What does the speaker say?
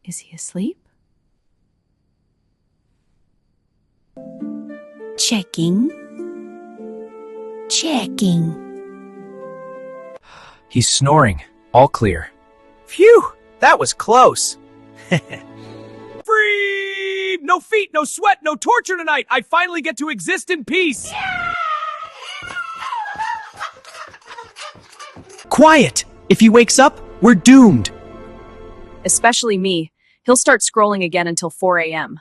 Is he asleep? Checking. Checking. He's snoring. All clear. Phew! That was close. Free! No feet, no sweat, no torture tonight. I finally get to exist in peace. Quiet! If he wakes up, we're doomed. Especially me. He'll start scrolling again until 4 a.m.